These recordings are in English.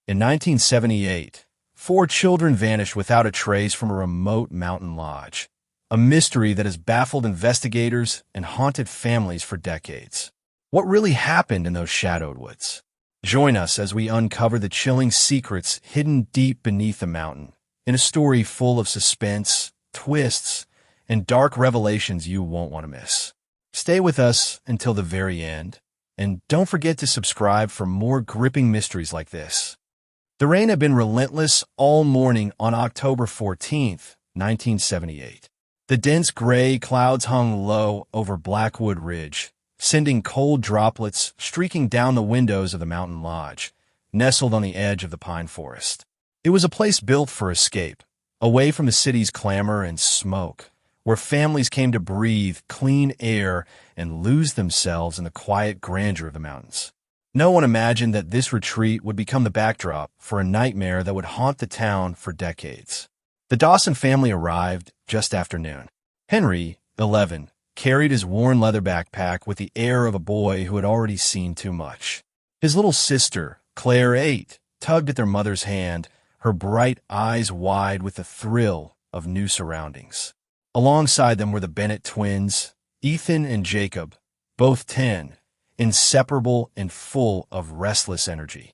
In 1978, 4 children vanished without a trace from a remote mountain lodge, a mystery that has baffled investigators and haunted families for decades. What really happened in those shadowed woods? Join us as we uncover the chilling secrets hidden deep beneath the mountain, in a story full of suspense, twists, and dark revelations you won't want to miss. Stay with us until the very end, and don't forget to subscribe for more gripping mysteries like this. The rain had been relentless all morning on October 14th, 1978. The dense gray clouds hung low over Blackwood Ridge, sending cold droplets streaking down the windows of the mountain lodge, nestled on the edge of the pine forest. It was a place built for escape, away from the city's clamor and smoke, where families came to breathe clean air and lose themselves in the quiet grandeur of the mountains. No one imagined that this retreat would become the backdrop for a nightmare that would haunt the town for decades. The Dawson family arrived just after noon. Henry, 11, carried his worn leather backpack with the air of a boy who had already seen too much. His little sister, Claire, 8, tugged at their mother's hand, her bright eyes wide with the thrill of new surroundings. Alongside them were the Bennett twins, Ethan and Jacob, both 10, inseparable and full of restless energy.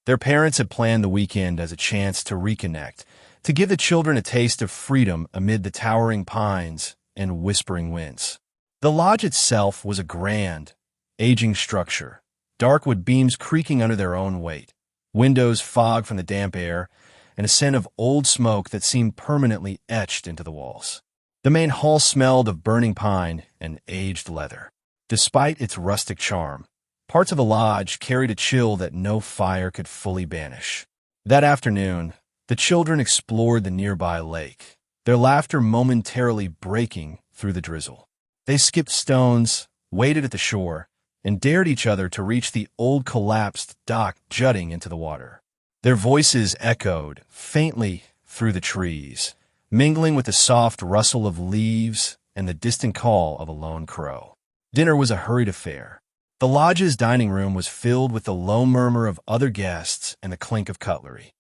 Their parents had planned the weekend as a chance to reconnect, to give the children a taste of freedom amid the towering pines and whispering winds. The lodge itself was a grand, aging structure, dark wood beams creaking under their own weight, windows fogged from the damp air, and a scent of old smoke that seemed permanently etched into the walls. The main hall smelled of burning pine and aged leather. Despite its rustic charm, parts of the lodge carried a chill that no fire could fully banish. That afternoon, the children explored the nearby lake, their laughter momentarily breaking through the drizzle. They skipped stones, waded at the shore, and dared each other to reach the old collapsed dock jutting into the water. Their voices echoed faintly through the trees, mingling with the soft rustle of leaves and the distant call of a lone crow. Dinner was a hurried affair. The lodge's dining room was filled with the low murmur of other guests and the clink of cutlery.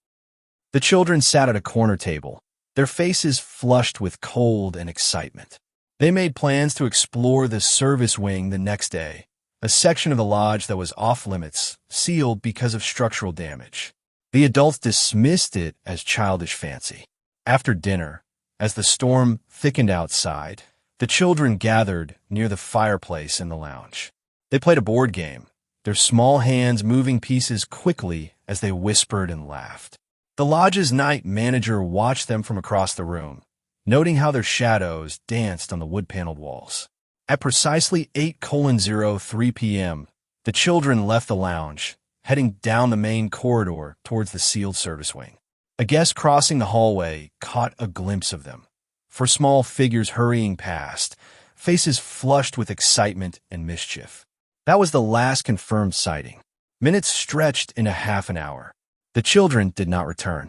The children sat at a corner table, their faces flushed with cold and excitement. They made plans to explore the service wing the next day, a section of the lodge that was off-limits, sealed because of structural damage. The adults dismissed it as childish fancy. After dinner, as the storm thickened outside, the children gathered near the fireplace in the lounge. They played a board game, their small hands moving pieces quickly as they whispered and laughed. The lodge's night manager watched them from across the room, noting how their shadows danced on the wood-paneled walls. At precisely 8:03 p.m., the children left the lounge, heading down the main corridor towards the sealed service wing. A guest crossing the hallway caught a glimpse of them, 4 small figures hurrying past, faces flushed with excitement and mischief. That was the last confirmed sighting. Minutes stretched into half an hour. The children did not return.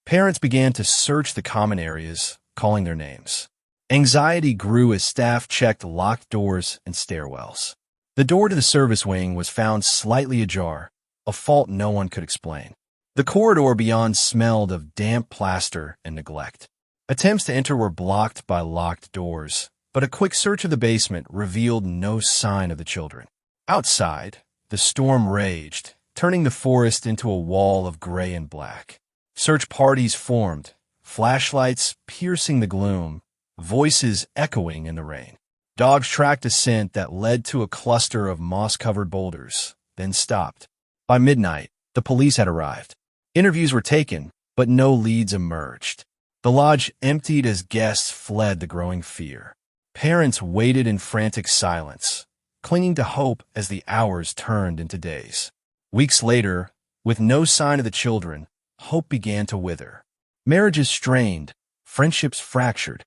Parents began to search the common areas, calling their names. Anxiety grew as staff checked locked doors and stairwells. The door to the service wing was found slightly ajar, a fault no one could explain. The corridor beyond smelled of damp plaster and neglect. Attempts to enter were blocked by locked doors, but a quick search of the basement revealed no sign of the children. Outside, the storm raged, turning the forest into a wall of gray and black. Search parties formed, flashlights piercing the gloom, voices echoing in the rain. Dogs tracked a scent that led to a cluster of moss-covered boulders, then stopped. By midnight, the police had arrived. Interviews were taken, but no leads emerged. The lodge emptied as guests fled the growing fear. Parents waited in frantic silence, clinging to hope as the hours turned into days. Weeks later, with no sign of the children, hope began to wither. Marriages strained, friendships fractured.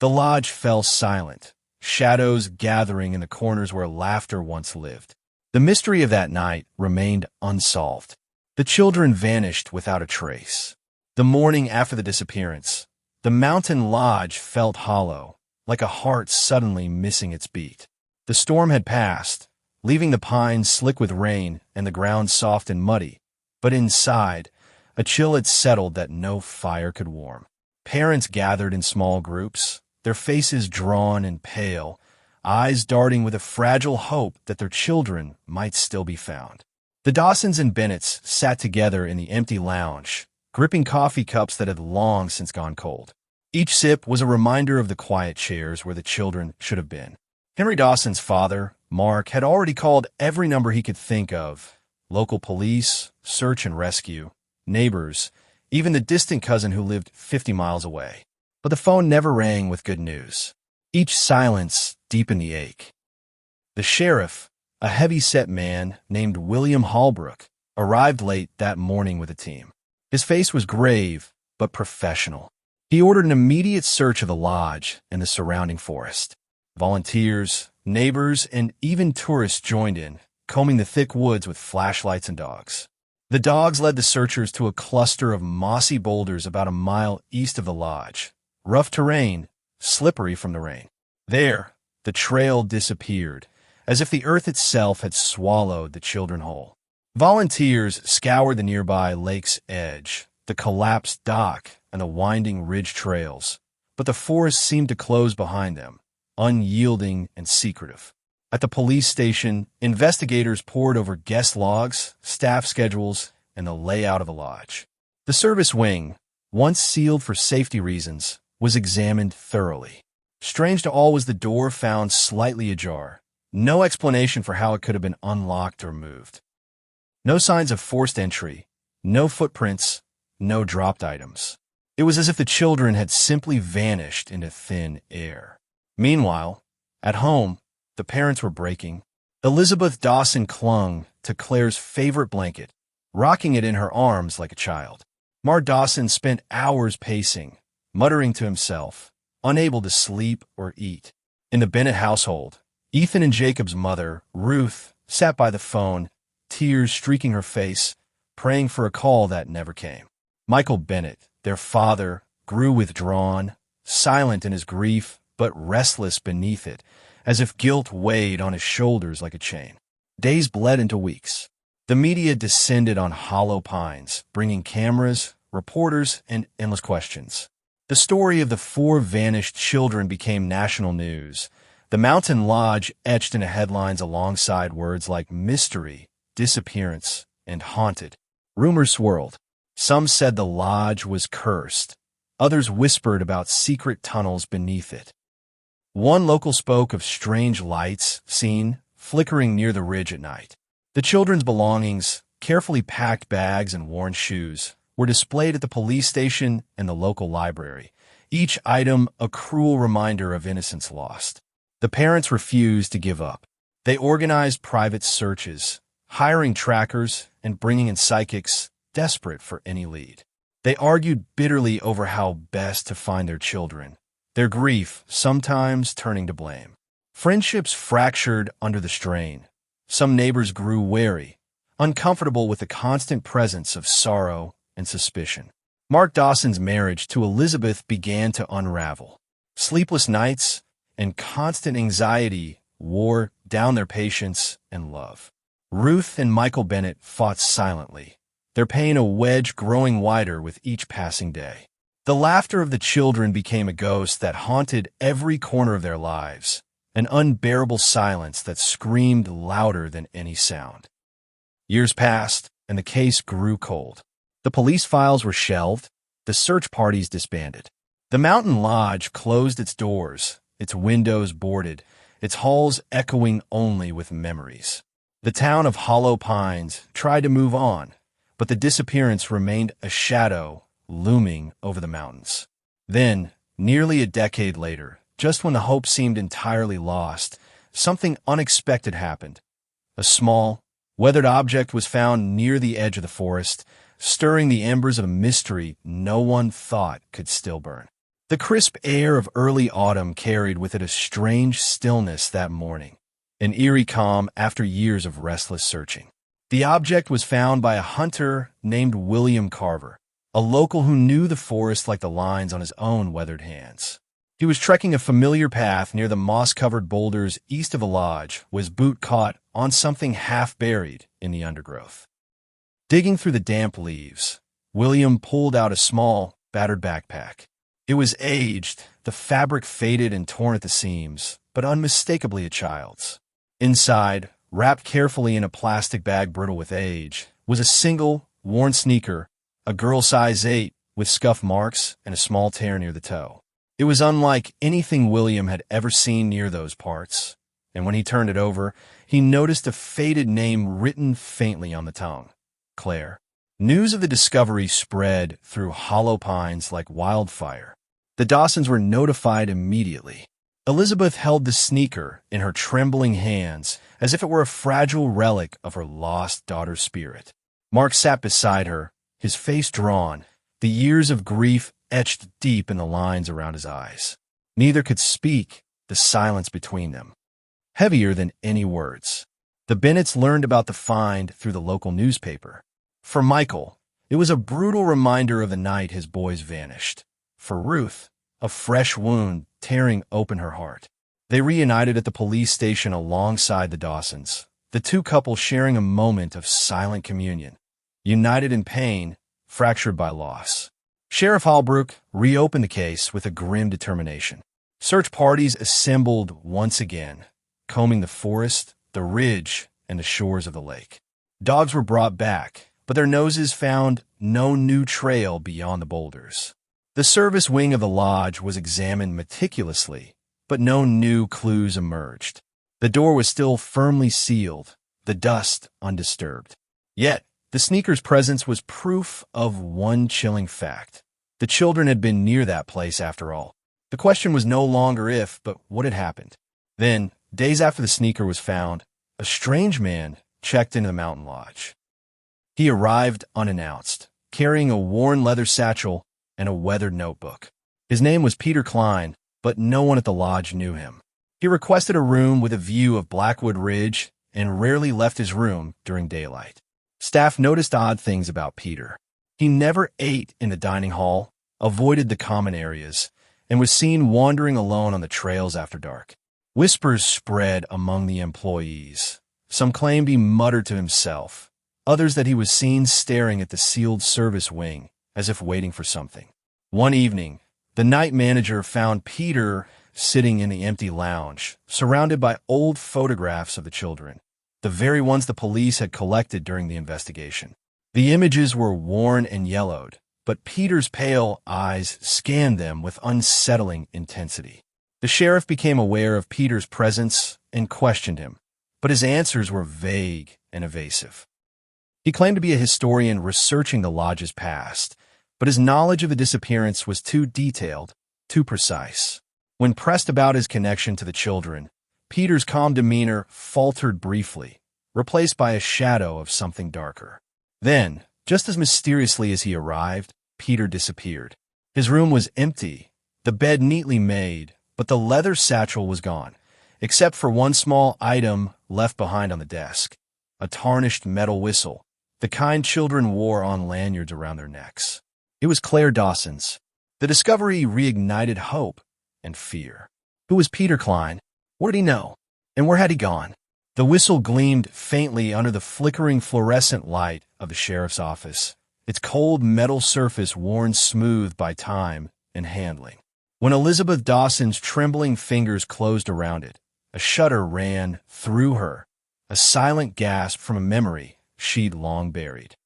The lodge fell silent, shadows gathering in the corners where laughter once lived. The mystery of that night remained unsolved. The children vanished without a trace. The morning after the disappearance, the mountain lodge felt hollow, like a heart suddenly missing its beat. The storm had passed, leaving the pines slick with rain and the ground soft and muddy, But inside, a chill had settled that no fire could warm. Parents gathered in small groups, their faces drawn and pale, eyes darting with a fragile hope that their children might still be found. The Dawsons and Bennetts sat together in the empty lounge, gripping coffee cups that had long since gone cold. Each sip was a reminder of the quiet chairs where the children should have been. Henry Dawson's father, Mark, had already called every number he could think of: local police, search and rescue, neighbors, even the distant cousin who lived 50 miles away. But the phone never rang with good news. Each silence deepened the ache. The sheriff, a heavy-set man named William Holbrook, arrived late that morning with a team. His face was grave but professional. He ordered an immediate search of the lodge and the surrounding forest. Volunteers, neighbors, and even tourists joined in, combing the thick woods with flashlights and dogs. The dogs led the searchers to a cluster of mossy boulders about a mile east of the lodge. Rough terrain, slippery from the rain. There, the trail disappeared, as if the earth itself had swallowed the children whole. Volunteers scoured the nearby lake's edge, the collapsed dock, and the winding ridge trails, but the forest seemed to close behind them, unyielding and secretive. At the police station, investigators pored over guest logs, staff schedules, and the layout of the lodge. The service wing, once sealed for safety reasons, was examined thoroughly. Strange to all was the door found slightly ajar. No explanation for how it could have been unlocked or moved. No signs of forced entry, no footprints, no dropped items. It was as if the children had simply vanished into thin air. Meanwhile, at home, the parents were breaking. Elizabeth Dawson clung to Claire's favorite blanket, rocking it in her arms like a child. Mark Dawson spent hours pacing, muttering to himself, unable to sleep or eat. In the Bennett household, Ethan and Jacob's mother, Ruth, sat by the phone, tears streaking her face, praying for a call that never came. Michael Bennett, their father, grew withdrawn, silent in his grief, but restless beneath it, as if guilt weighed on his shoulders like a chain. Days bled into weeks. The media descended on Hollow Pines, bringing cameras, reporters, and endless questions. The story of the 4 vanished children became national news. The mountain lodge etched into headlines alongside words like mystery, disappearance, and haunted. Rumors swirled. Some said the lodge was cursed. Others whispered about secret tunnels beneath it. One local spoke of strange lights seen flickering near the ridge at night. The children's belongings, carefully packed bags and worn shoes, were displayed at the police station and the local library, each item a cruel reminder of innocence lost. The parents refused to give up. They organized private searches, hiring trackers and bringing in psychics, desperate for any lead. They argued bitterly over how best to find their children, their grief sometimes turning to blame. Friendships fractured under the strain. Some neighbors grew wary, uncomfortable with the constant presence of sorrow and suspicion. Mark Dawson's marriage to Elizabeth began to unravel. Sleepless nights and constant anxiety wore down their patience and love. Ruth and Michael Bennett fought silently, their pain a wedge growing wider with each passing day. The laughter of the children became a ghost that haunted every corner of their lives, an unbearable silence that screamed louder than any sound. Years passed, and the case grew cold. The police files were shelved, the search parties disbanded. The mountain lodge closed its doors, its windows boarded, its halls echoing only with memories. The town of Hollow Pines tried to move on, but the disappearance remained a shadow looming over the mountains. Then, nearly a decade later, just when the hope seemed entirely lost, something unexpected happened. A small, weathered object was found near the edge of the forest, stirring the embers of a mystery no one thought could still burn. The crisp air of early autumn carried with it a strange stillness that morning, an eerie calm after years of restless searching. The object was found by a hunter named William Carver, a local who knew the forest like the lines on his own weathered hands. He was trekking a familiar path near the moss-covered boulders east of the lodge when his boot caught on something half buried in the undergrowth. Digging through the damp leaves, William pulled out a small, battered backpack. It was aged, the fabric faded and torn at the seams, but unmistakably a child's. Inside, wrapped carefully in a plastic bag brittle with age, was a single, worn sneaker, a girl size 8, with scuff marks and a small tear near the toe. It was unlike anything William had ever seen near those parts, and when he turned it over, he noticed a faded name written faintly on the tongue. Claire. News of the discovery spread through Hollow Pines like wildfire. The Dawsons were notified immediately. Elizabeth held the sneaker in her trembling hands as if it were a fragile relic of her lost daughter's spirit. Mark sat beside her, his face drawn, the years of grief etched deep in the lines around his eyes. Neither could speak, the silence between them, heavier than any words. The Bennetts learned about the find through the local newspaper. For Michael, it was a brutal reminder of the night his boys vanished. For Ruth, a fresh wound tearing open her heart. They reunited at the police station alongside the Dawsons, the two couples sharing a moment of silent communion. United in pain, fractured by loss. Sheriff Holbrook reopened the case with a grim determination. Search parties assembled once again, combing the forest, the ridge, and the shores of the lake. Dogs were brought back, but their noses found no new trail beyond the boulders. The service wing of the lodge was examined meticulously, but no new clues emerged. The door was still firmly sealed, the dust undisturbed. Yet, the sneaker's presence was proof of one chilling fact. The children had been near that place after all. The question was no longer if, but what had happened. Then, days after the sneaker was found, a strange man checked into the mountain lodge. He arrived unannounced, carrying a worn leather satchel and a weathered notebook. His name was Peter Klein, but no one at the lodge knew him. He requested a room with a view of Blackwood Ridge and rarely left his room during daylight. Staff noticed odd things about Peter. He never ate in the dining hall, avoided the common areas, and was seen wandering alone on the trails after dark. Whispers spread among the employees. Some claimed he muttered to himself, others that he was seen staring at the sealed service wing as if waiting for something. One evening, the night manager found Peter sitting in the empty lounge, surrounded by old photographs of the children, the very ones the police had collected during the investigation. The images were worn and yellowed, but Peter's pale eyes scanned them with unsettling intensity. The sheriff became aware of Peter's presence and questioned him, but his answers were vague and evasive. He claimed to be a historian researching the lodge's past, but his knowledge of the disappearance was too detailed, too precise. When pressed about his connection to the children, Peter's calm demeanor faltered briefly, replaced by a shadow of something darker. Then, just as mysteriously as he arrived, Peter disappeared. His room was empty, the bed neatly made, but the leather satchel was gone, except for one small item left behind on the desk, a tarnished metal whistle, the kind children wore on lanyards around their necks. It was Claire Dawson's. The discovery reignited hope and fear. Who was Peter Klein? What did he know? And where had he gone? The whistle gleamed faintly under the flickering fluorescent light of the sheriff's office, its cold metal surface worn smooth by time and handling. When Elizabeth Dawson's trembling fingers closed around it, a shudder ran through her, a silent gasp from a memory she'd long buried.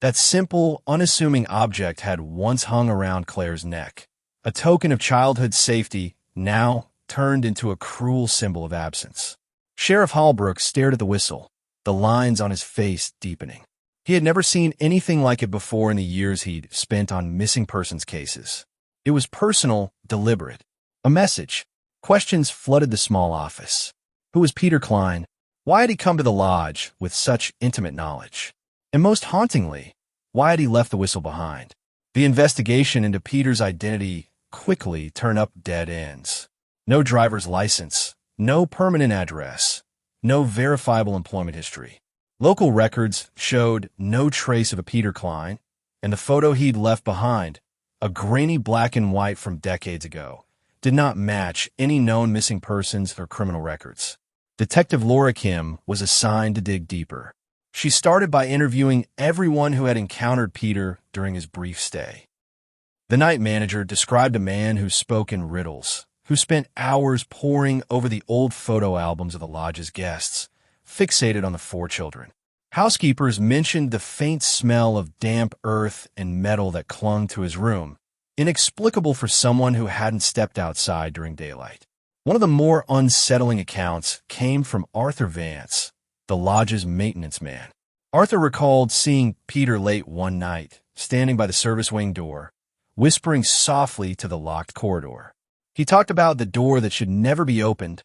That simple, unassuming object had once hung around Claire's neck, a token of childhood safety, now turned into a cruel symbol of absence. Sheriff Holbrook stared at the whistle, the lines on his face deepening. He had never seen anything like it before in the years he'd spent on missing persons cases. It was personal, deliberate. A message. Questions flooded the small office. Who was Peter Klein? Why had he come to the lodge with such intimate knowledge? And most hauntingly, why had he left the whistle behind? The investigation into Peter's identity quickly turned up dead ends. No driver's license, no permanent address, no verifiable employment history. Local records showed no trace of a Peter Klein, and the photo he'd left behind, a grainy black and white from decades ago, did not match any known missing persons or criminal records. Detective Laura Kim was assigned to dig deeper. She started by interviewing everyone who had encountered Peter during his brief stay. The night manager described a man who spoke in riddles, who spent hours poring over the old photo albums of the lodge's guests, fixated on the 4 children. Housekeepers mentioned the faint smell of damp earth and metal that clung to his room, inexplicable for someone who hadn't stepped outside during daylight. One of the more unsettling accounts came from Arthur Vance, the lodge's maintenance man. Arthur recalled seeing Peter late one night, standing by the service wing door, whispering softly to the locked corridor. He talked about the door that should never be opened,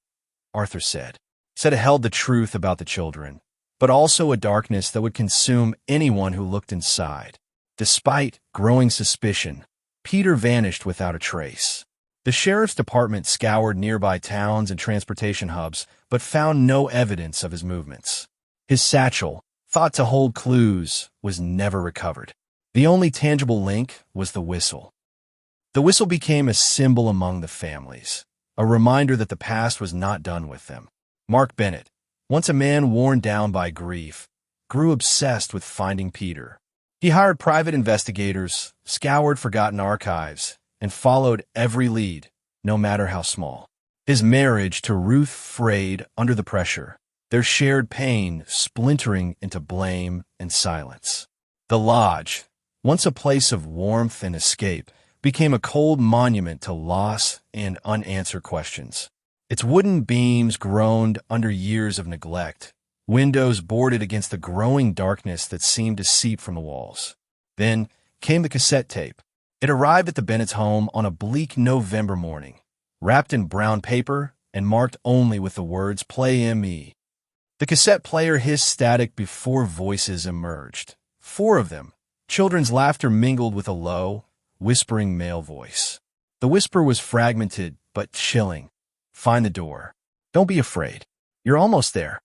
Arthur said it held the truth about the children, but also a darkness that would consume anyone who looked inside. Despite growing suspicion, Peter vanished without a trace. The sheriff's department scoured nearby towns and transportation hubs, but found no evidence of his movements. His satchel, thought to hold clues, was never recovered. The only tangible link was the whistle. The whistle became a symbol among the families, a reminder that the past was not done with them. Mark Bennett, once a man worn down by grief, grew obsessed with finding Peter. He hired private investigators, scoured forgotten archives, and followed every lead, no matter how small. His marriage to Ruth frayed under the pressure, their shared pain splintering into blame and silence. The lodge, once a place of warmth and escape, became a cold monument to loss and unanswered questions. Its wooden beams groaned under years of neglect, windows boarded against the growing darkness that seemed to seep from the walls. Then came the cassette tape. It arrived at the Bennett's home on a bleak November morning, wrapped in brown paper and marked only with the words "Play ME." The cassette player hissed static before voices emerged. 4 of them. Children's laughter mingled with a low, whispering male voice. The whisper was fragmented but chilling. "Find the door. Don't be afraid. You're almost there."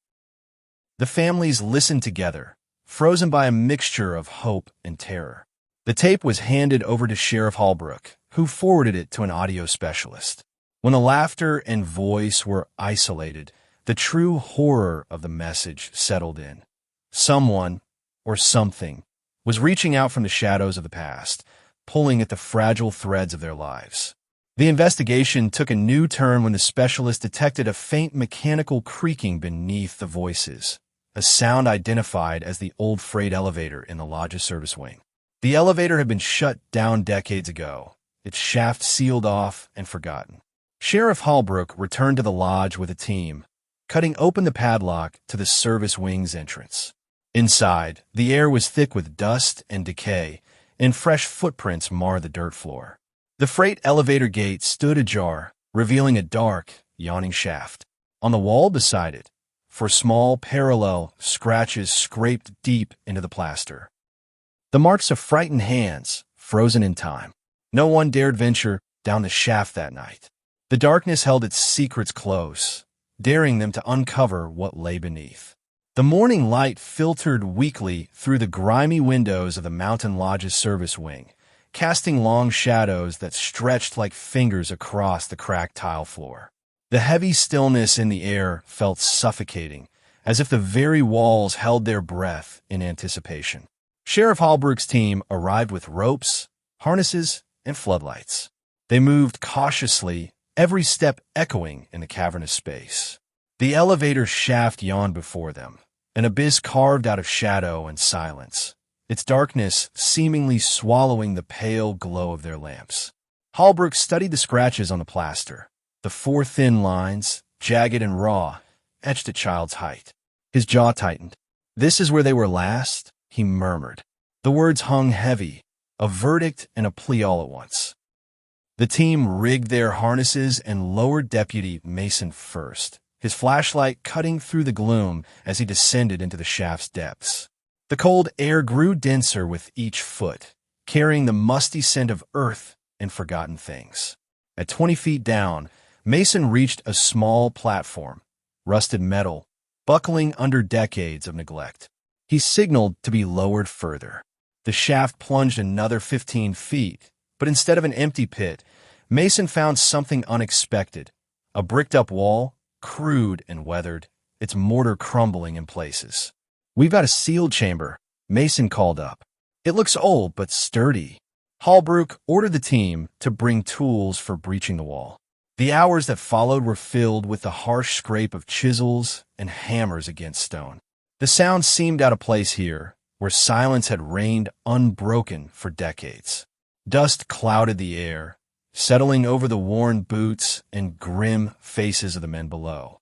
The families listened together, frozen by a mixture of hope and terror. The tape was handed over to Sheriff Holbrook, who forwarded it to an audio specialist. When the laughter and voice were isolated, the true horror of the message settled in. Someone, or something, was reaching out from the shadows of the past, pulling at the fragile threads of their lives. The investigation took a new turn when the specialist detected a faint mechanical creaking beneath the voices, a sound identified as the old freight elevator in the lodge's service wing. The elevator had been shut down decades ago, its shaft sealed off and forgotten. Sheriff Holbrook returned to the lodge with a team, cutting open the padlock to the service wing's entrance. Inside, the air was thick with dust and decay, and fresh footprints marred the dirt floor. The freight elevator gate stood ajar, revealing a dark, yawning shaft. On the wall beside it, 4 small, parallel scratches scraped deep into the plaster. The marks of frightened hands, frozen in time. No one dared venture down the shaft that night. The darkness held its secrets close, daring them to uncover what lay beneath. The morning light filtered weakly through the grimy windows of the Mountain Lodge's service wing, casting long shadows that stretched like fingers across the cracked tile floor. The heavy stillness in the air felt suffocating, as if the very walls held their breath in anticipation. Sheriff Holbrook's team arrived with ropes, harnesses, and floodlights. They moved cautiously, every step echoing in the cavernous space. The elevator shaft yawned before them, an abyss carved out of shadow and silence, its darkness seemingly swallowing the pale glow of their lamps. Holbrook studied the scratches on the plaster, the 4 thin lines, jagged and raw, etched at child's height. His jaw tightened. "This is where they were last?" he murmured. The words hung heavy, a verdict and a plea all at once. The team rigged their harnesses and lowered Deputy Mason first, his flashlight cutting through the gloom as he descended into the shaft's depths. The cold air grew denser with each foot, carrying the musty scent of earth and forgotten things. At 20 feet down, Mason reached a small platform, rusted metal, buckling under decades of neglect. He signaled to be lowered further. The shaft plunged another 15 feet, but instead of an empty pit, Mason found something unexpected, a bricked-up wall, crude and weathered, its mortar crumbling in places. "We've got a sealed chamber," Mason called up. "It looks old but sturdy." Holbrook ordered the team to bring tools for breaching the wall. The hours that followed were filled with the harsh scrape of chisels and hammers against stone. The sound seemed out of place here, where silence had reigned unbroken for decades. Dust clouded the air, settling over the worn boots and grim faces of the men below.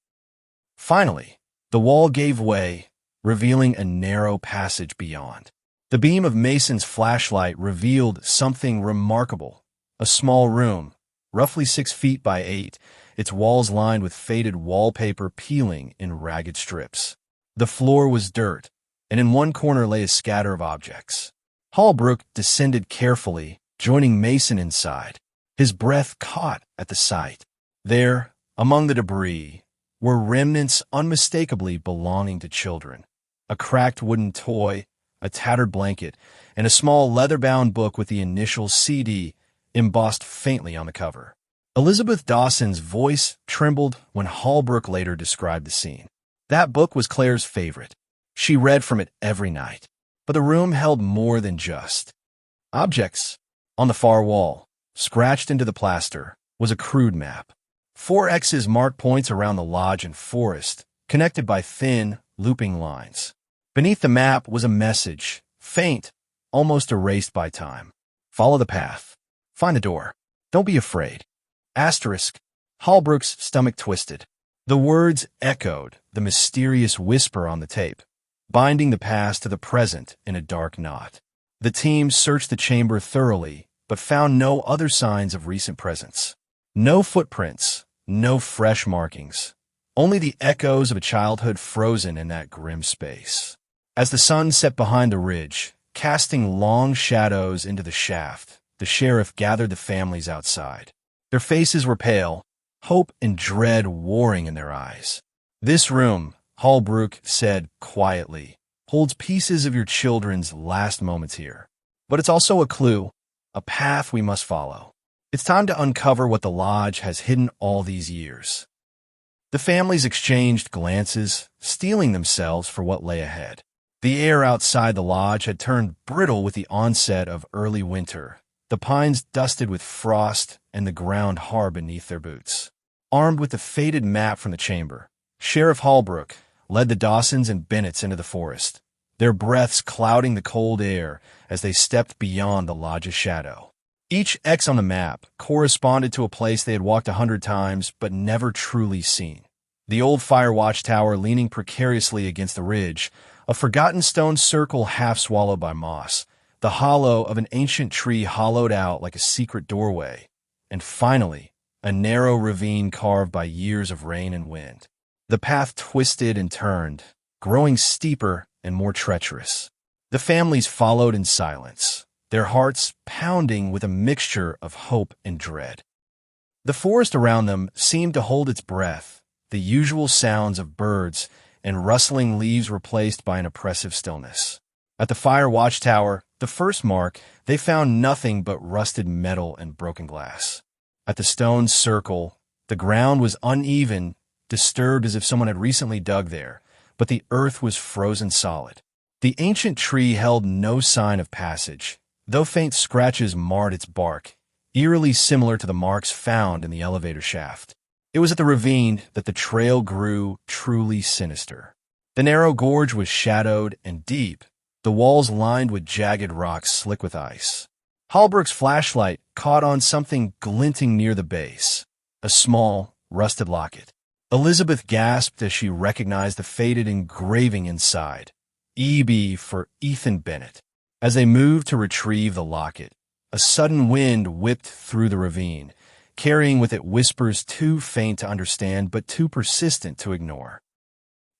Finally, the wall gave way, revealing a narrow passage beyond. The beam of Mason's flashlight revealed something remarkable. A small room, roughly 6 feet by 8, its walls lined with faded wallpaper peeling in ragged strips. The floor was dirt, and in one corner lay a scatter of objects. Holbrook descended carefully, joining Mason inside. His breath caught at the sight. There, among the debris, were remnants unmistakably belonging to children. A cracked wooden toy, a tattered blanket, and a small leather-bound book with the initial CD embossed faintly on the cover. Elizabeth Dawson's voice trembled when Holbrook later described the scene. That book was Claire's favorite. She read from it every night. But the room held more than just objects. On the far wall, scratched into the plaster, was a crude map. 4 X's marked points around the lodge and forest, connected by thin, looping lines. Beneath the map was a message, faint, almost erased by time. "Follow the path. Find the door. Don't be afraid." Asterisk. Holbrook's stomach twisted. The words echoed the mysterious whisper on the tape, binding the past to the present in a dark knot. The team searched the chamber thoroughly, but found no other signs of recent presence. No footprints, no fresh markings, only the echoes of a childhood frozen in that grim space. As the sun set behind the ridge, casting long shadows into the shaft, the sheriff gathered the families outside. Their faces were pale, hope and dread warring in their eyes. "This room," Holbrook said quietly, "holds pieces of your children's last moments here. But it's also a clue, a path we must follow. It's time to uncover what the lodge has hidden all these years." The families exchanged glances, steeling themselves for what lay ahead. The air outside the lodge had turned brittle with the onset of early winter, the pines dusted with frost and the ground hard beneath their boots. Armed with the faded map from the chamber, Sheriff Holbrook led the Dawsons and Bennetts into the forest, their breaths clouding the cold air as they stepped beyond the lodge's shadow. Each X on the map corresponded to a place they had walked 100 times but never truly seen. The old fire watchtower leaning precariously against the ridge, a forgotten stone circle half swallowed by moss, the hollow of an ancient tree hollowed out like a secret doorway, and finally, a narrow ravine carved by years of rain and wind. The path twisted and turned, growing steeper and more treacherous. The families followed in silence, their hearts pounding with a mixture of hope and dread. The forest around them seemed to hold its breath, the usual sounds of birds and rustling leaves replaced by an oppressive stillness. At the fire watchtower, the first mark, they found nothing but rusted metal and broken glass. At the stone circle, the ground was uneven, disturbed as if someone had recently dug there, but the earth was frozen solid. The ancient tree held no sign of passage, though faint scratches marred its bark, eerily similar to the marks found in the elevator shaft. It was at the ravine that the trail grew truly sinister. The narrow gorge was shadowed and deep, the walls lined with jagged rocks slick with ice. Holbrook's flashlight caught on something glinting near the base, a small, rusted locket. Elizabeth gasped as she recognized the faded engraving inside, EB for Ethan Bennett. As they moved to retrieve the locket, a sudden wind whipped through the ravine, carrying with it whispers too faint to understand but too persistent to ignore.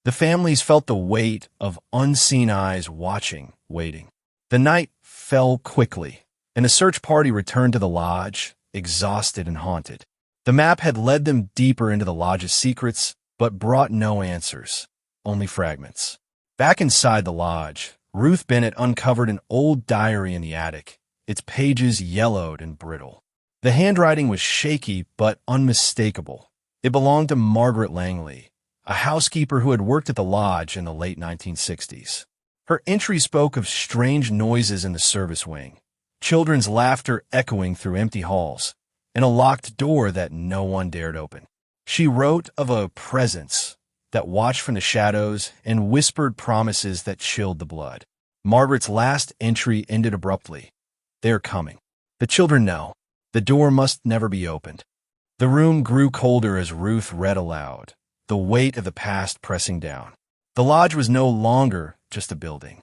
The families felt the weight of unseen eyes watching, waiting. The night fell quickly, and the search party returned to the lodge, exhausted and haunted. The map had led them deeper into the lodge's secrets, but brought no answers, only fragments. Back inside the lodge, Ruth Bennett uncovered an old diary in the attic, its pages yellowed and brittle. The handwriting was shaky but unmistakable. It belonged to Margaret Langley, a housekeeper who had worked at the lodge in the late 1960s. Her entry spoke of strange noises in the service wing, children's laughter echoing through empty halls, and a locked door that no one dared open. She wrote of a presence that watched from the shadows and whispered promises that chilled the blood. Margaret's last entry ended abruptly. "They are coming. The children know. The door must never be opened." The room grew colder as Ruth read aloud, the weight of the past pressing down. The lodge was no longer just a building.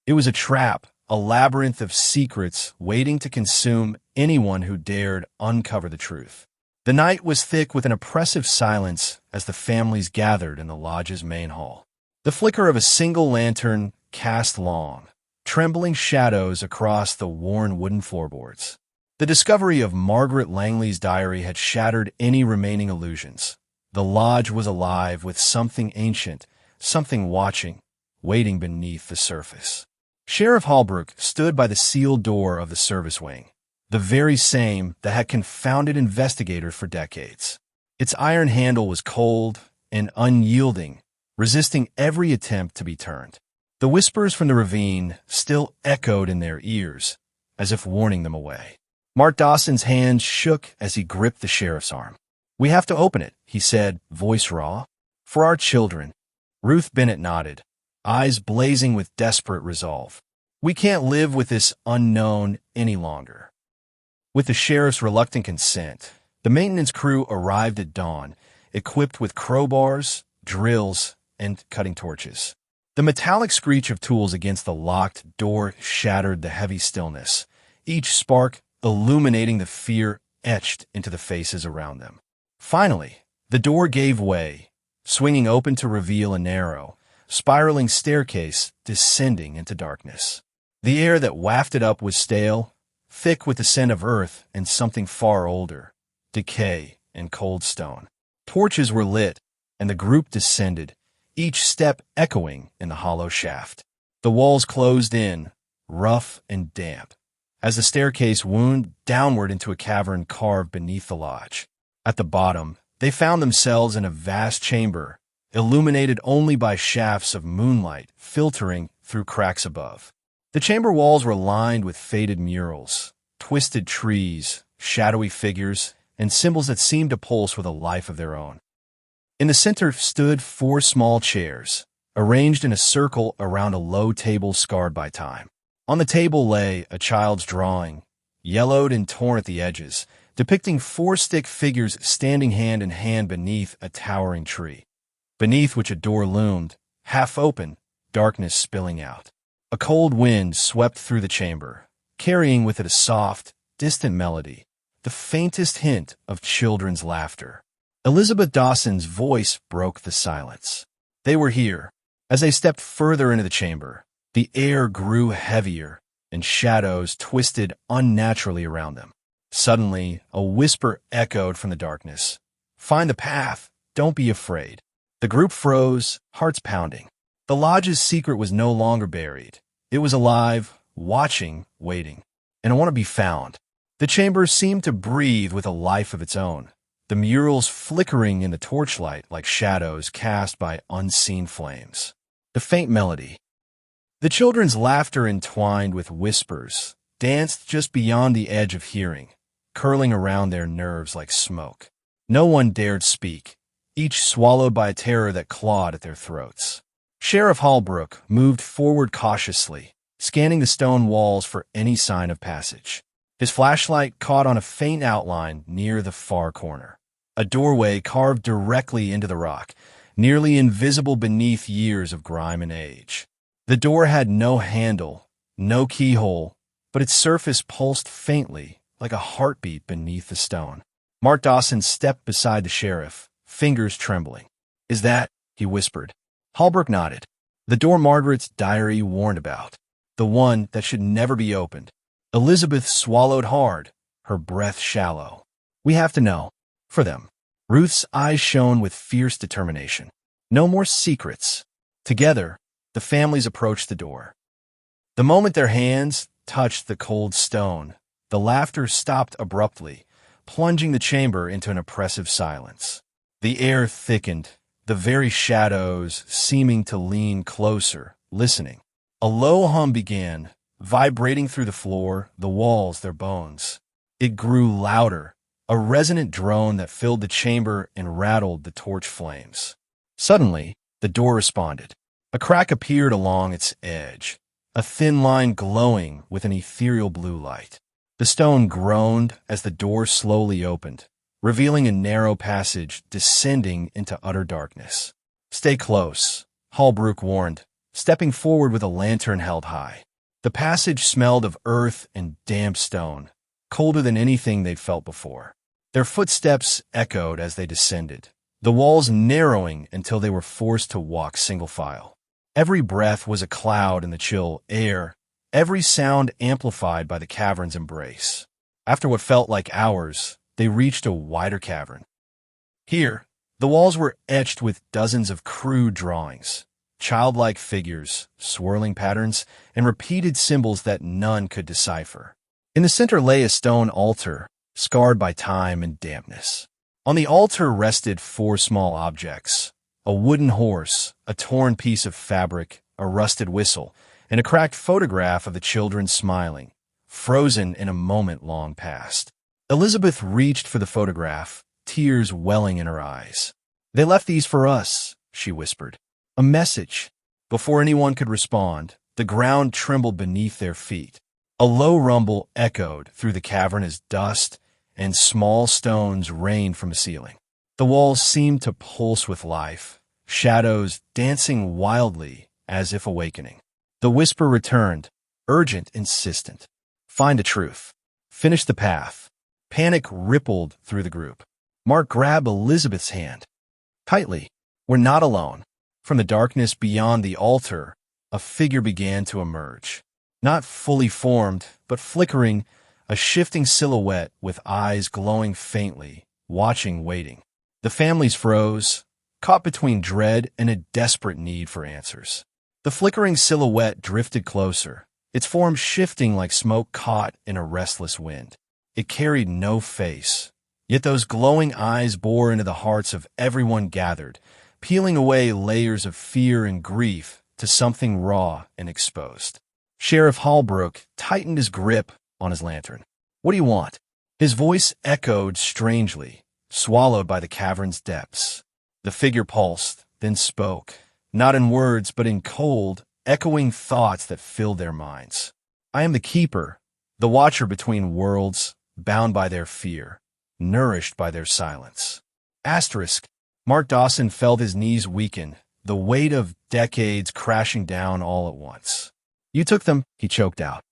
It was a trap, a labyrinth of secrets waiting to consume anyone who dared uncover the truth. The night was thick with an oppressive silence as the families gathered in the lodge's main hall. The flicker of a single lantern cast long, trembling shadows across the worn wooden floorboards. The discovery of Margaret Langley's diary had shattered any remaining illusions. The lodge was alive with something ancient, something watching, waiting beneath the surface. Sheriff Holbrook stood by the sealed door of the service wing, the very same that had confounded investigators for decades. Its iron handle was cold and unyielding, resisting every attempt to be turned. The whispers from the ravine still echoed in their ears, as if warning them away. Mark Dawson's hands shook as he gripped the sheriff's arm. "We have to open it," he said, voice raw. "For our children." Ruth Bennett nodded, eyes blazing with desperate resolve. "We can't live with this unknown any longer." With the sheriff's reluctant consent, the maintenance crew arrived at dawn, equipped with crowbars, drills, and cutting torches. The metallic screech of tools against the locked door shattered the heavy stillness, each spark illuminating the fear etched into the faces around them. Finally, the door gave way, swinging open to reveal a narrow, spiraling staircase descending into darkness. The air that wafted up was stale, thick with the scent of earth and something far older, decay and cold stone. Torches were lit, and the group descended, each step echoing in the hollow shaft. The walls closed in, rough and damp, as the staircase wound downward into a cavern carved beneath the lodge. At the bottom, they found themselves in a vast chamber, illuminated only by shafts of moonlight filtering through cracks above. The chamber walls were lined with faded murals, twisted trees, shadowy figures, and symbols that seemed to pulse with a life of their own. In the center stood 4 small chairs, arranged in a circle around a low table scarred by time. On the table lay a child's drawing, yellowed and torn at the edges, depicting 4 stick figures standing hand in hand beneath a towering tree, beneath which a door loomed, half open, darkness spilling out. A cold wind swept through the chamber, carrying with it a soft, distant melody, the faintest hint of children's laughter. Elizabeth Dawson's voice broke the silence. They were here. As they stepped further into the chamber, the air grew heavier, and shadows twisted unnaturally around them. Suddenly, a whisper echoed from the darkness. "Find the path. Don't be afraid." The group froze, hearts pounding. The lodge's secret was no longer buried. It was alive, watching, waiting. And I want to be found. The chamber seemed to breathe with a life of its own, the murals flickering in the torchlight like shadows cast by unseen flames. The faint melody. The children's laughter entwined with whispers danced just beyond the edge of hearing, curling around their nerves like smoke. No one dared speak, each swallowed by a terror that clawed at their throats. Sheriff Holbrook moved forward cautiously, scanning the stone walls for any sign of passage. His flashlight caught on a faint outline near the far corner. A doorway carved directly into the rock, nearly invisible beneath years of grime and age. The door had no handle, no keyhole, but its surface pulsed faintly, like a heartbeat beneath the stone. Mark Dawson stepped beside the sheriff, fingers trembling. "Is that?" he whispered. Holbrook nodded. "The door Margaret's diary warned about. The one that should never be opened." Elizabeth swallowed hard, her breath shallow. "We have to know. For them." Ruth's eyes shone with fierce determination. "No more secrets." Together, the families approached the door. The moment their hands touched the cold stone, the laughter stopped abruptly, plunging the chamber into an oppressive silence. The air thickened, the very shadows seeming to lean closer, listening. A low hum began, vibrating through the floor, the walls, their bones. It grew louder, a resonant drone that filled the chamber and rattled the torch flames. Suddenly, the door responded. A crack appeared along its edge, a thin line glowing with an ethereal blue light. The stone groaned as the door slowly opened, revealing a narrow passage descending into utter darkness. "Stay close," Hallbrook warned, stepping forward with a lantern held high. The passage smelled of earth and damp stone, colder than anything they'd felt before. Their footsteps echoed as they descended, the walls narrowing until they were forced to walk single file. Every breath was a cloud in the chill air, every sound amplified by the cavern's embrace. After what felt like hours, they reached a wider cavern. Here, the walls were etched with dozens of crude drawings, childlike figures, swirling patterns, and repeated symbols that none could decipher. In the center lay a stone altar, scarred by time and dampness. On the altar rested 4 small objects: a wooden horse, a torn piece of fabric, a rusted whistle, and a cracked photograph of the children smiling, frozen in a moment long past. Elizabeth reached for the photograph, tears welling in her eyes. "They left these for us," she whispered. "A message." Before anyone could respond, the ground trembled beneath their feet. A low rumble echoed through the cavern as dust and small stones rained from the ceiling. The walls seemed to pulse with life, shadows dancing wildly as if awakening. The whisper returned, urgent, insistent. "Find the truth. Finish the path." Panic rippled through the group. Mark grabbed Elizabeth's hand tightly. "We're not alone." From the darkness beyond the altar, a figure began to emerge. Not fully formed, but flickering, a shifting silhouette with eyes glowing faintly, watching, waiting. The families froze, caught between dread and a desperate need for answers. The flickering silhouette drifted closer, its form shifting like smoke caught in a restless wind. It carried no face, yet those glowing eyes bore into the hearts of everyone gathered, peeling away layers of fear and grief to something raw and exposed. Sheriff Hallbrook tightened his grip on his lantern. "What do you want?" His voice echoed strangely, swallowed by the cavern's depths. The figure pulsed, then spoke, not in words but in cold, echoing thoughts that filled their minds. "I am the Keeper, the watcher between worlds, bound by their fear, nourished by their silence." Asterisk. Mark Dawson felt his knees weaken, the weight of decades crashing down all at once. "You took them," he choked out.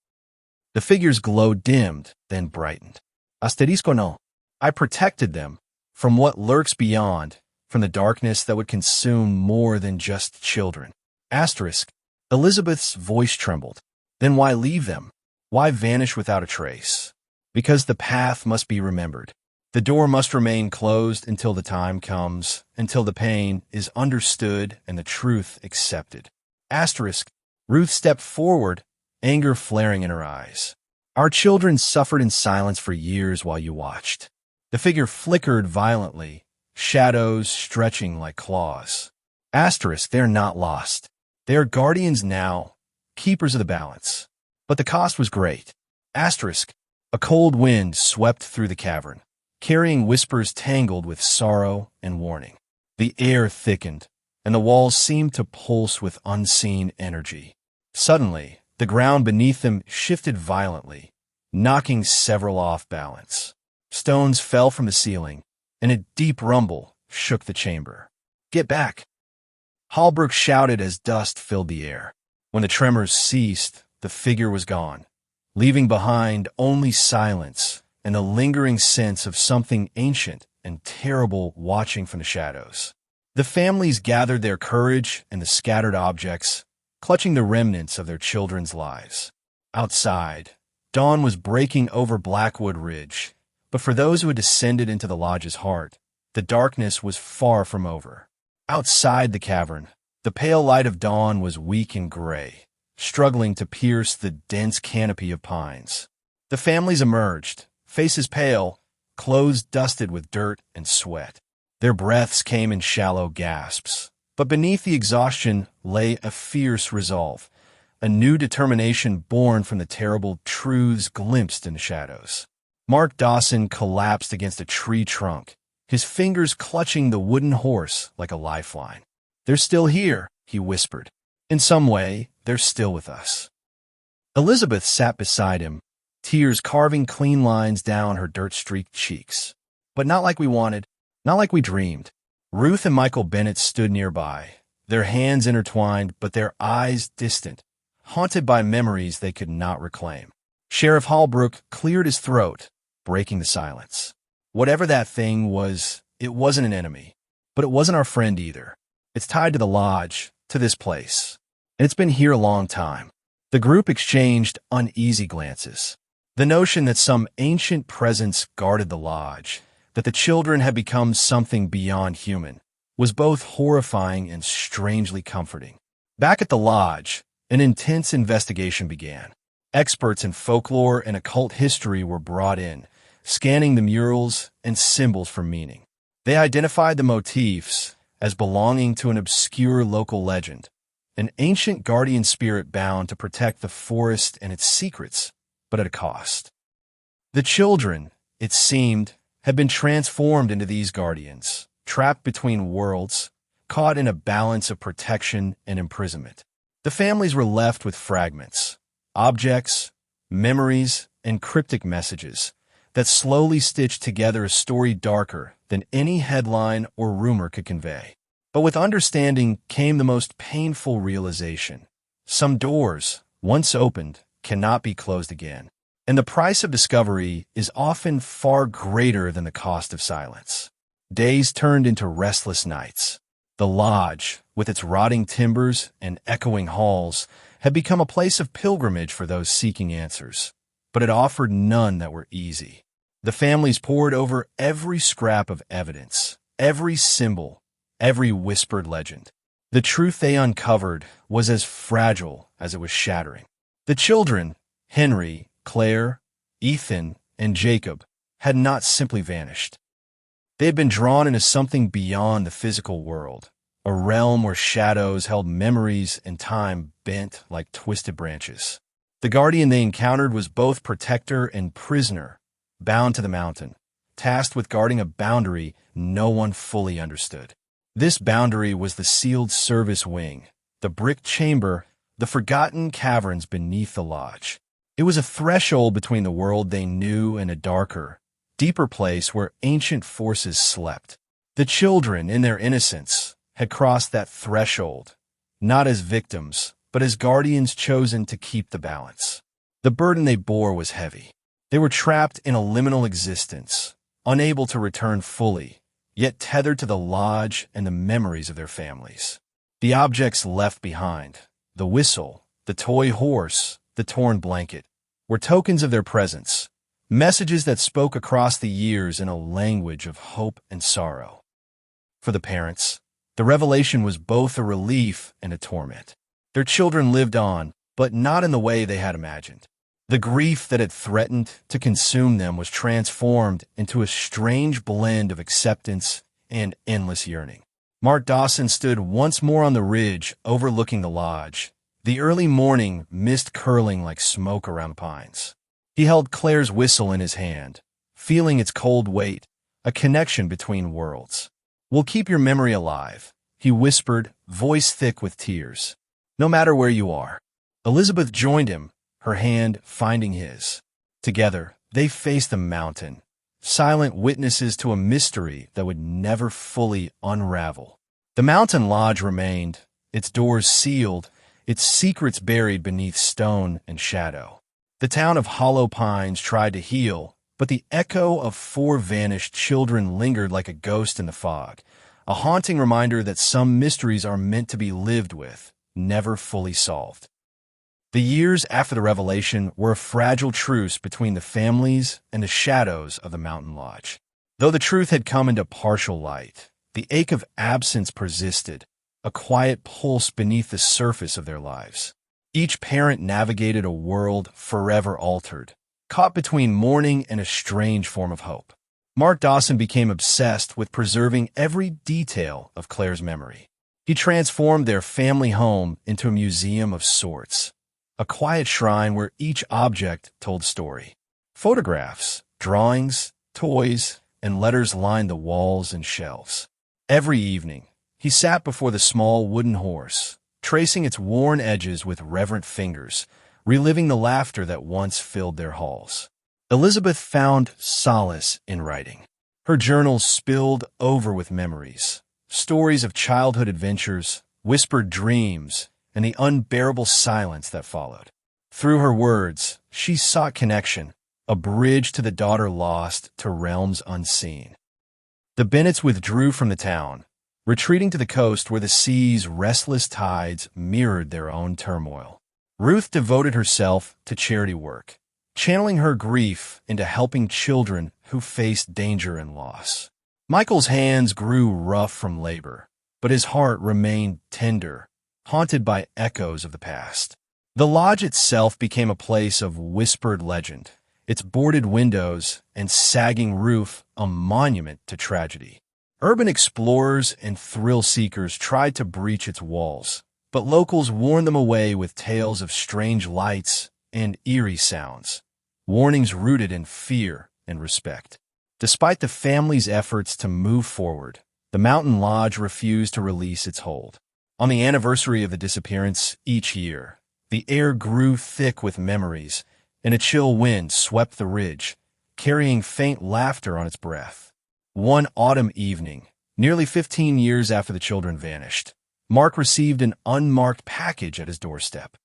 The figure's glow dimmed, then brightened. "Asterisco no. I protected them from what lurks beyond, from the darkness that would consume more than just children." Asterisk. Elizabeth's voice trembled. "Then why leave them? Why vanish without a trace?" "Because the path must be remembered. The door must remain closed until the time comes, until the pain is understood and the truth accepted." Asterisk. Ruth stepped forward, anger flaring in her eyes. "Our children suffered in silence for years while you watched." The figure flickered violently, shadows stretching like claws. Asterisk. "They're not lost. They are guardians now, keepers of the balance. But the cost was great." Asterisk. A cold wind swept through the cavern, carrying whispers tangled with sorrow and warning. The air thickened, and the walls seemed to pulse with unseen energy. Suddenly, the ground beneath them shifted violently, knocking several off balance. Stones fell from the ceiling, and a deep rumble shook the chamber. "Get back!" Hallbrook shouted as dust filled the air. When the tremors ceased, the figure was gone, leaving behind only silence and a lingering sense of something ancient and terrible watching from the shadows. The families gathered their courage and the scattered objects, clutching the remnants of their children's lives. Outside, dawn was breaking over Blackwood Ridge, but for those who had descended into the lodge's heart, the darkness was far from over. Outside the cavern, the pale light of dawn was weak and gray, struggling to pierce the dense canopy of pines. The families emerged, faces pale, clothes dusted with dirt and sweat. Their breaths came in shallow gasps, but beneath the exhaustion lay a fierce resolve, a new determination born from the terrible truths glimpsed in the shadows. Mark Dawson collapsed against a tree trunk, his fingers clutching the wooden horse like a lifeline. "They're still here," he whispered. "In some way, they're still with us." Elizabeth sat beside him, tears carving clean lines down her dirt-streaked cheeks. "But not like we wanted, not like we dreamed." Ruth and Michael Bennett stood nearby, their hands intertwined but their eyes distant, haunted by memories they could not reclaim. Sheriff Hallbrook cleared his throat, breaking the silence. "Whatever that thing was, it wasn't an enemy. But it wasn't our friend either. It's tied to the lodge, to this place. And it's been here a long time." The group exchanged uneasy glances. The notion that some ancient presence guarded the lodge, that the children had become something beyond human, was both horrifying and strangely comforting. Back at the lodge, an intense investigation began. Experts in folklore and occult history were brought in, scanning the murals and symbols for meaning. They identified the motifs as belonging to an obscure local legend, an ancient guardian spirit bound to protect the forest and its secrets, but at a cost. The children, it seemed, had been transformed into these guardians, trapped between worlds, caught in a balance of protection and imprisonment. The families were left with fragments, objects, memories, and cryptic messages that slowly stitched together a story darker than any headline or rumor could convey. But with understanding came the most painful realization. Some doors, once opened, cannot be closed again. And the price of discovery is often far greater than the cost of silence. Days turned into restless nights. The lodge, with its rotting timbers and echoing halls, had become a place of pilgrimage for those seeking answers. But it offered none that were easy. The families pored over every scrap of evidence, every symbol, every whispered legend. The truth they uncovered was as fragile as it was shattering. The children, Henry, Claire, Ethan, and Jacob, had not simply vanished. They had been drawn into something beyond the physical world, a realm where shadows held memories and time bent like twisted branches. The guardian they encountered was both protector and prisoner, bound to the mountain, tasked with guarding a boundary no one fully understood. This boundary was the sealed service wing, the brick chamber, the forgotten caverns beneath the lodge. It was a threshold between the world they knew and a darker, deeper place where ancient forces slept. The children, in their innocence, had crossed that threshold, not as victims, but as guardians chosen to keep the balance. The burden they bore was heavy. They were trapped in a liminal existence, unable to return fully, yet tethered to the lodge and the memories of their families. The objects left behind, the whistle, the toy horse, the torn blanket, were tokens of their presence, messages that spoke across the years in a language of hope and sorrow. For the parents, the revelation was both a relief and a torment. Their children lived on, but not in the way they had imagined. The grief that had threatened to consume them was transformed into a strange blend of acceptance and endless yearning. Mark Dawson stood once more on the ridge overlooking the lodge, the early morning mist curling like smoke around the pines. He held Claire's whistle in his hand, feeling its cold weight, a connection between worlds. "We'll keep your memory alive," he whispered, voice thick with tears. "No matter where you are." Elizabeth joined him, her hand finding his. Together, they faced the mountain, silent witnesses to a mystery that would never fully unravel. The mountain lodge remained, its doors sealed, its secrets buried beneath stone and shadow. The town of Hollow Pines tried to heal, but the echo of 4 vanished children lingered like a ghost in the fog, a haunting reminder that some mysteries are meant to be lived with, never fully solved. The years after the revelation were a fragile truce between the families and the shadows of the mountain lodge. Though the truth had come into partial light, the ache of absence persisted, a quiet pulse beneath the surface of their lives. Each parent navigated a world forever altered, caught between mourning and a strange form of hope. Mark Dawson became obsessed with preserving every detail of Claire's memory. He transformed their family home into a museum of sorts, a quiet shrine where each object told a story. Photographs, drawings, toys, and letters lined the walls and shelves. Every evening, he sat before the small wooden horse, tracing its worn edges with reverent fingers, reliving the laughter that once filled their halls. Elizabeth found solace in writing. Her journals spilled over with memories, stories of childhood adventures, whispered dreams, and the unbearable silence that followed. Through her words, she sought connection, a bridge to the daughter lost to realms unseen. The Bennets withdrew from the town, retreating to the coast where the sea's restless tides mirrored their own turmoil. Ruth devoted herself to charity work, channeling her grief into helping children who faced danger and loss. Michael's hands grew rough from labor, but his heart remained tender, haunted by echoes of the past. The lodge itself became a place of whispered legend, its boarded windows and sagging roof a monument to tragedy. Urban explorers and thrill-seekers tried to breach its walls, but locals warned them away with tales of strange lights and eerie sounds, warnings rooted in fear and respect. Despite the family's efforts to move forward, the mountain lodge refused to release its hold. On the anniversary of the disappearance each year, the air grew thick with memories, and a chill wind swept the ridge, carrying faint laughter on its breath. One autumn evening, nearly 15 years after the children vanished, Mark received an unmarked package at his doorstep.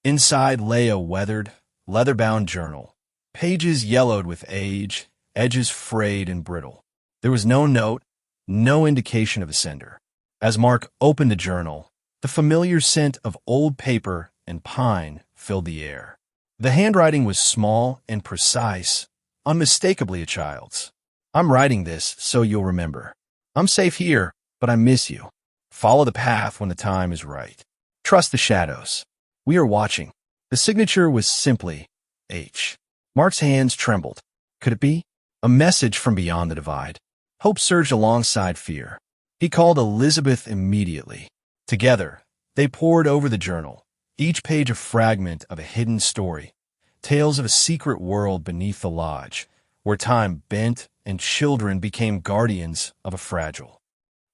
Inside lay a weathered, leather-bound journal, pages yellowed with age, edges frayed and brittle. There was no note, no indication of a sender. As Mark opened the journal, the familiar scent of old paper and pine filled the air. The handwriting was small and precise, unmistakably a child's. "I'm writing this so you'll remember. I'm safe here, but I miss you. Follow the path when the time is right. Trust the shadows. We are watching." The signature was simply H. Mark's hands trembled. Could it be? A message from beyond the divide. Hope surged alongside fear. He called Elizabeth immediately. Together, they pored over the journal, each page a fragment of a hidden story, tales of a secret world beneath the lodge, where time bent and children became guardians of a fragile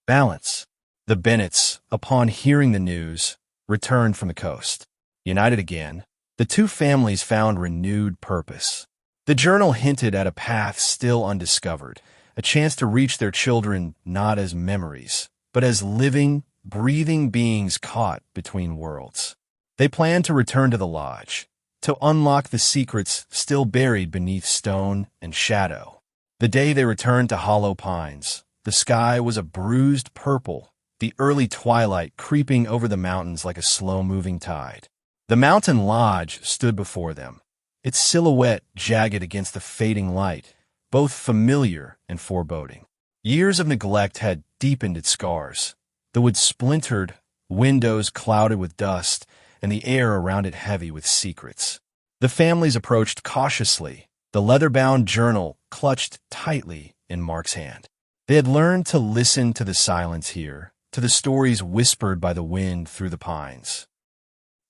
balance. The Bennets, upon hearing the news, returned from the coast. United again, the two families found renewed purpose. The journal hinted at a path still undiscovered, a chance to reach their children not as memories, but as living, breathing beings caught between worlds. They planned to return to the lodge, to unlock the secrets still buried beneath stone and shadow. The day they returned to Hollow Pines, the sky was a bruised purple, the early twilight creeping over the mountains like a slow-moving tide. The mountain lodge stood before them, its silhouette jagged against the fading light, both familiar and foreboding. Years of neglect had deepened its scars. The wood splintered, windows clouded with dust, and the air around it heavy with secrets. The families approached cautiously, the leather-bound journal clutched tightly in Mark's hand. They had learned to listen to the silence here, to the stories whispered by the wind through the pines.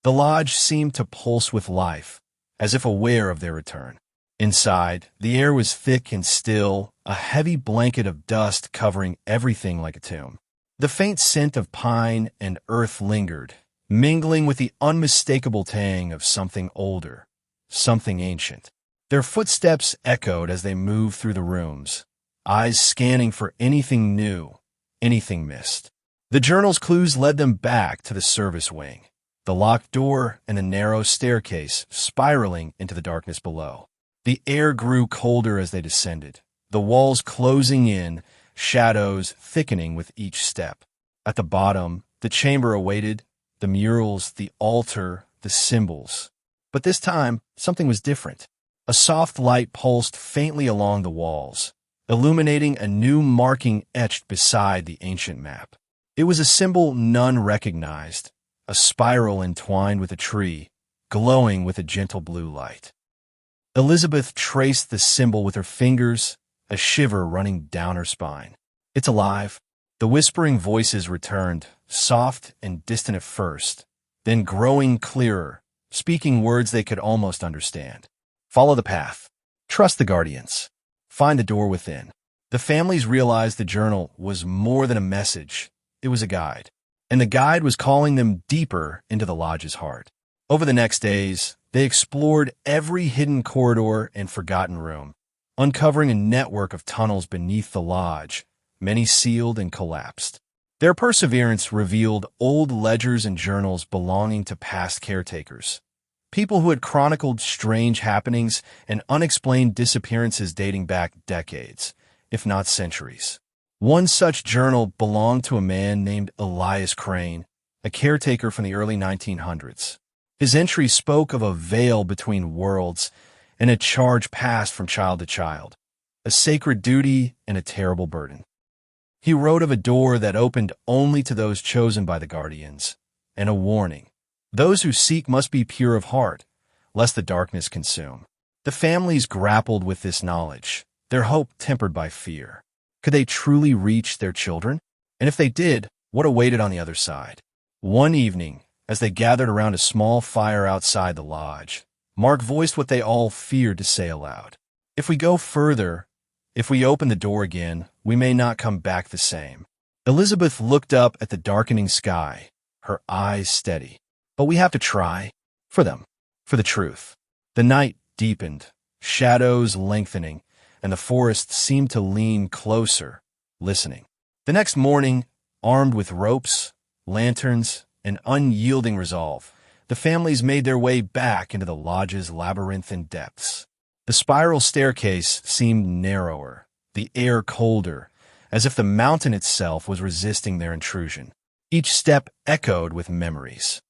The lodge seemed to pulse with life, as if aware of their return. Inside, the air was thick and still, a heavy blanket of dust covering everything like a tomb. The faint scent of pine and earth lingered, mingling with the unmistakable tang of something older, something ancient. Their footsteps echoed as they moved through the rooms, eyes scanning for anything new, anything missed. The journal's clues led them back to the service wing, the locked door and the narrow staircase spiraling into the darkness below. The air grew colder as they descended, the walls closing in, shadows thickening with each step. At the bottom, the chamber awaited, the murals, the altar, the symbols. But this time, something was different. A soft light pulsed faintly along the walls, illuminating a new marking etched beside the ancient map. It was a symbol none recognized, a spiral entwined with a tree, glowing with a gentle blue light. Elizabeth traced the symbol with her fingers, a shiver running down her spine. It's alive. The whispering voices returned, soft and distant at first, then growing clearer, speaking words they could almost understand. Follow the path. Trust the guardians. Find the door within. The families realized the journal was more than a message. It was a guide. And the guide was calling them deeper into the lodge's heart. Over the next days, they explored every hidden corridor and forgotten room, uncovering a network of tunnels beneath the lodge, many sealed and collapsed. Their perseverance revealed old ledgers and journals belonging to past caretakers, people who had chronicled strange happenings and unexplained disappearances dating back decades, if not centuries. One such journal belonged to a man named Elias Crane, a caretaker from the early 1900s. His entry spoke of a veil between worlds and a charge passed from child to child, a sacred duty and a terrible burden. He wrote of a door that opened only to those chosen by the guardians, and a warning: those who seek must be pure of heart, lest the darkness consume. The families grappled with this knowledge, their hope tempered by fear. Could they truly reach their children? And if they did, what awaited on the other side? One evening, as they gathered around a small fire outside the lodge, Mark voiced what they all feared to say aloud. If we go further, if we open the door again, we may not come back the same. Elizabeth looked up at the darkening sky, her eyes steady. But we have to try. For them. For the truth. The night deepened, shadows lengthening, and the forest seemed to lean closer, listening. The next morning, armed with ropes, lanterns, and unyielding resolve, the families made their way back into the lodge's labyrinthine depths. The spiral staircase seemed narrower, the air colder, as if the mountain itself was resisting their intrusion. Each step echoed with memories.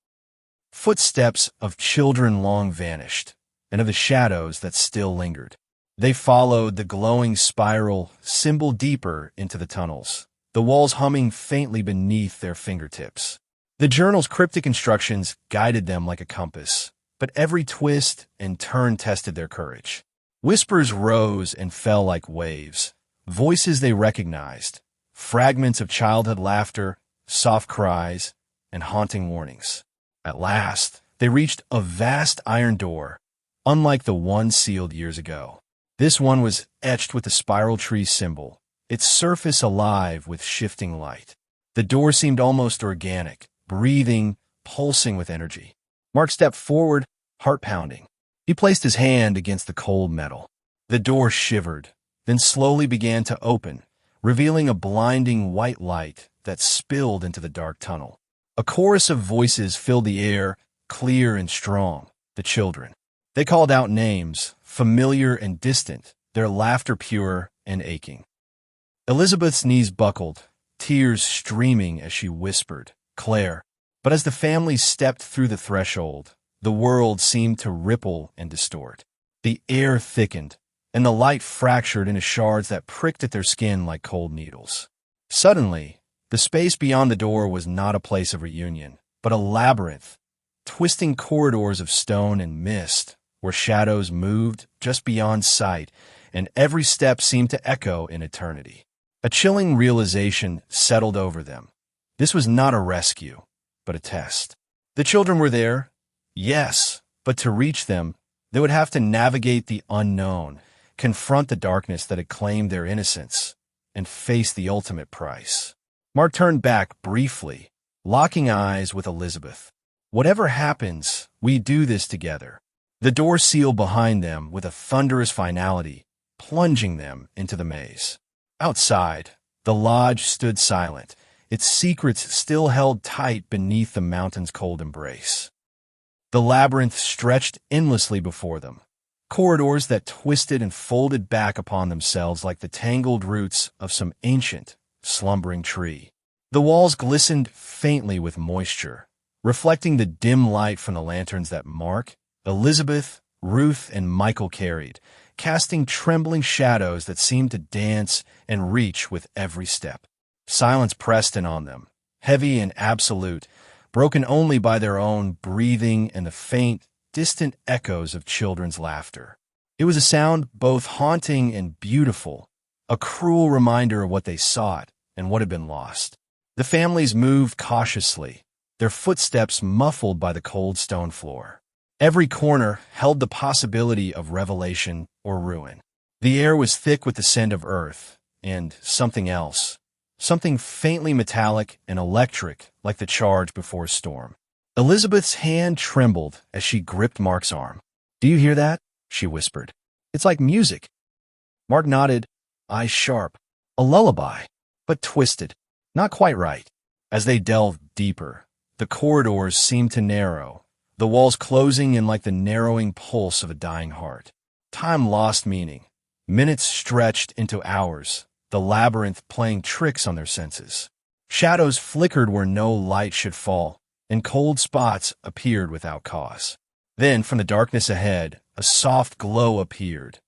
Footsteps of children long vanished, and of the shadows that still lingered. They followed the glowing spiral symbol deeper into the tunnels, the walls humming faintly beneath their fingertips. The journal's cryptic instructions guided them like a compass, but every twist and turn tested their courage. Whispers rose and fell like waves, voices they recognized, fragments of childhood laughter, soft cries, and haunting warnings. At last, they reached a vast iron door, unlike the one sealed years ago. This one was etched with the spiral tree symbol, its surface alive with shifting light. The door seemed almost organic, breathing, pulsing with energy. Mark stepped forward, heart pounding. He placed his hand against the cold metal. The door shivered, then slowly began to open, revealing a blinding white light that spilled into the dark tunnel. A chorus of voices filled the air, clear and strong, the children. They called out names, familiar and distant, their laughter pure and aching. Elizabeth's knees buckled, tears streaming as she whispered, "Claire." But as the families stepped through the threshold, the world seemed to ripple and distort. The air thickened, and the light fractured into shards that pricked at their skin like cold needles. Suddenly, the space beyond the door was not a place of reunion, but a labyrinth, twisting corridors of stone and mist, where shadows moved just beyond sight, and every step seemed to echo in eternity. A chilling realization settled over them. This was not a rescue, but a test. The children were there, yes, but to reach them, they would have to navigate the unknown, confront the darkness that had claimed their innocence, and face the ultimate price. Mark turned back briefly, locking eyes with Elizabeth. Whatever happens, we do this together. The door sealed behind them with a thunderous finality, plunging them into the maze. Outside, the lodge stood silent, its secrets still held tight beneath the mountain's cold embrace. The labyrinth stretched endlessly before them, corridors that twisted and folded back upon themselves like the tangled roots of some ancient, slumbering tree. The walls glistened faintly with moisture, reflecting the dim light from the lanterns that Mark, Elizabeth, Ruth, and Michael carried, casting trembling shadows that seemed to dance and reach with every step. Silence pressed in on them, heavy and absolute, broken only by their own breathing and the faint, distant echoes of children's laughter. It was a sound both haunting and beautiful, a cruel reminder of what they sought and what had been lost. The families moved cautiously, their footsteps muffled by the cold stone floor. Every corner held the possibility of revelation or ruin. The air was thick with the scent of earth and something else, something faintly metallic and electric like the charge before a storm. Elizabeth's hand trembled as she gripped Mark's arm. "Do you hear that?" she whispered. "It's like music." Mark nodded, eyes sharp. A lullaby, but twisted, not quite right. As they delved deeper, the corridors seemed to narrow, the walls closing in like the narrowing pulse of a dying heart. Time lost meaning. Minutes stretched into hours, the labyrinth playing tricks on their senses. Shadows flickered where no light should fall, and cold spots appeared without cause. Then, from the darkness ahead, a soft glow appeared,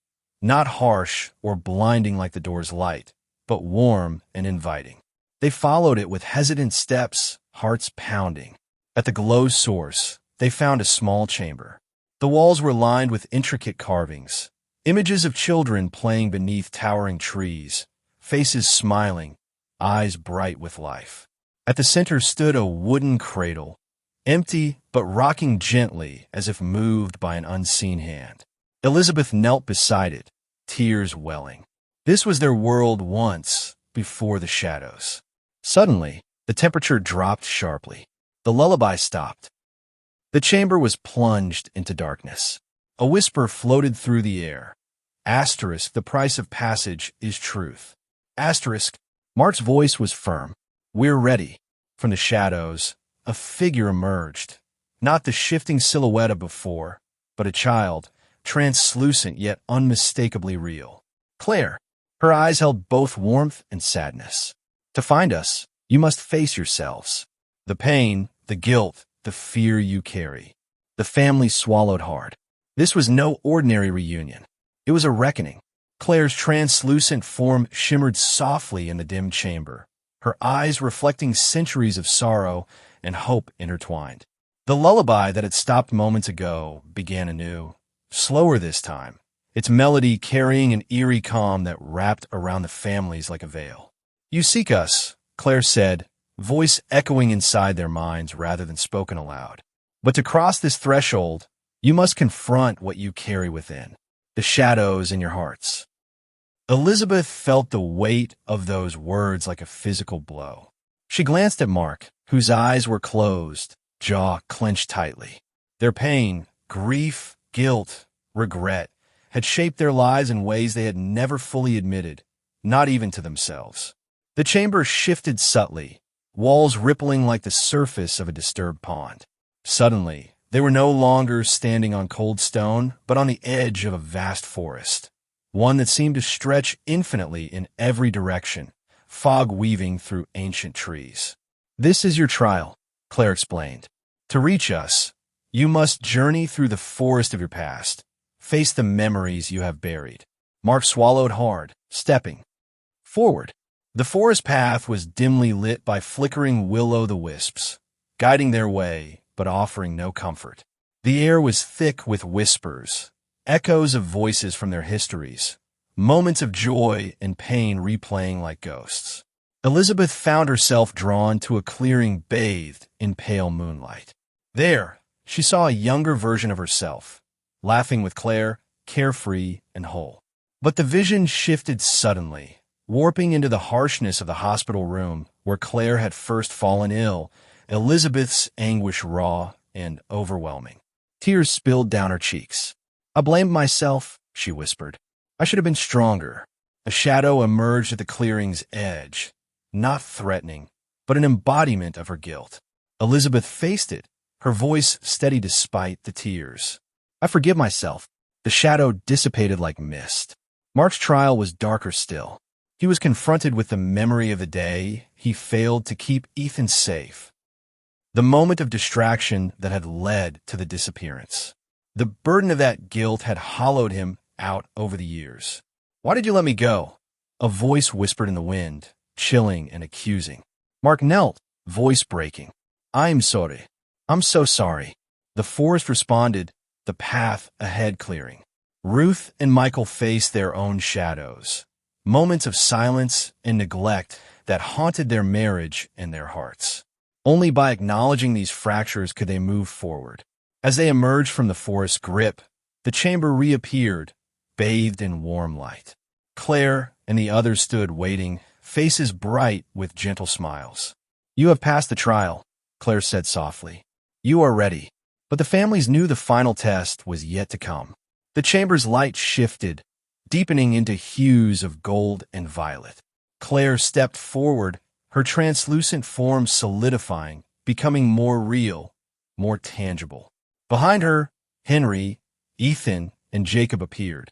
not harsh or blinding like the door's light, but warm and inviting. They followed it with hesitant steps, hearts pounding. At the glow's source, they found a small chamber. The walls were lined with intricate carvings, images of children playing beneath towering trees, faces smiling, eyes bright with life. At the center stood a wooden cradle, empty but rocking gently as if moved by an unseen hand. Elizabeth knelt beside it, tears welling. This was their world once, before the shadows. Suddenly, the temperature dropped sharply. The lullaby stopped. The chamber was plunged into darkness. A whisper floated through the air. Asterisk, the price of passage is truth. Asterisk, Mark's voice was firm. We're ready. From the shadows, a figure emerged. Not the shifting silhouette of before, but a child, translucent yet unmistakably real. Claire. Her eyes held both warmth and sadness. To find us, you must face yourselves. The pain, the guilt, the fear you carry. The family swallowed hard. This was no ordinary reunion. It was a reckoning. Claire's translucent form shimmered softly in the dim chamber, her eyes reflecting centuries of sorrow and hope intertwined. The lullaby that had stopped moments ago began anew, slower this time, its melody carrying an eerie calm that wrapped around the families like a veil. "You seek us," Claire said, voice echoing inside their minds rather than spoken aloud. "But to cross this threshold, you must confront what you carry within, the shadows in your hearts." Elizabeth felt the weight of those words like a physical blow. She glanced at Mark, whose eyes were closed, jaw clenched tightly. Their pain, grief, guilt, regret had shaped their lives in ways they had never fully admitted, not even to themselves. The chamber shifted subtly, walls rippling like the surface of a disturbed pond. Suddenly, they were no longer standing on cold stone, but on the edge of a vast forest, one that seemed to stretch infinitely in every direction, fog weaving through ancient trees. "This is your trial," Claire explained. "To reach us, you must journey through the forest of your past, face the memories you have buried." Mark swallowed hard, stepping forward. The forest path was dimly lit by flickering will-o'-the-wisps, guiding their way but offering no comfort. The air was thick with whispers, echoes of voices from their histories, moments of joy and pain replaying like ghosts. Elizabeth found herself drawn to a clearing bathed in pale moonlight. There, she saw a younger version of herself, laughing with Claire, carefree and whole. But the vision shifted suddenly, warping into the harshness of the hospital room where Claire had first fallen ill, Elizabeth's anguish raw and overwhelming. Tears spilled down her cheeks. "I blamed myself," she whispered. "I should have been stronger." A shadow emerged at the clearing's edge, not threatening, but an embodiment of her guilt. Elizabeth faced it, her voice steady despite the tears. "I forgive myself." The shadow dissipated like mist. Mark's trial was darker still. He was confronted with the memory of the day he failed to keep Ethan safe. The moment of distraction that had led to the disappearance. The burden of that guilt had hollowed him out over the years. "Why did you let me go?" A voice whispered in the wind, chilling and accusing. Mark knelt, voice breaking. "I'm sorry. I'm so sorry." The forest responded, the path ahead clearing. Ruth and Michael faced their own shadows, moments of silence and neglect that haunted their marriage and their hearts. Only by acknowledging these fractures could they move forward. As they emerged from the forest's grip, the chamber reappeared, bathed in warm light. Claire and the others stood waiting, faces bright with gentle smiles. "You have passed the trial," Claire said softly. "You are ready." But the families knew the final test was yet to come. The chamber's light shifted, deepening into hues of gold and violet. Claire stepped forward, her translucent form solidifying, becoming more real, more tangible. Behind her, Henry, Ethan, and Jacob appeared,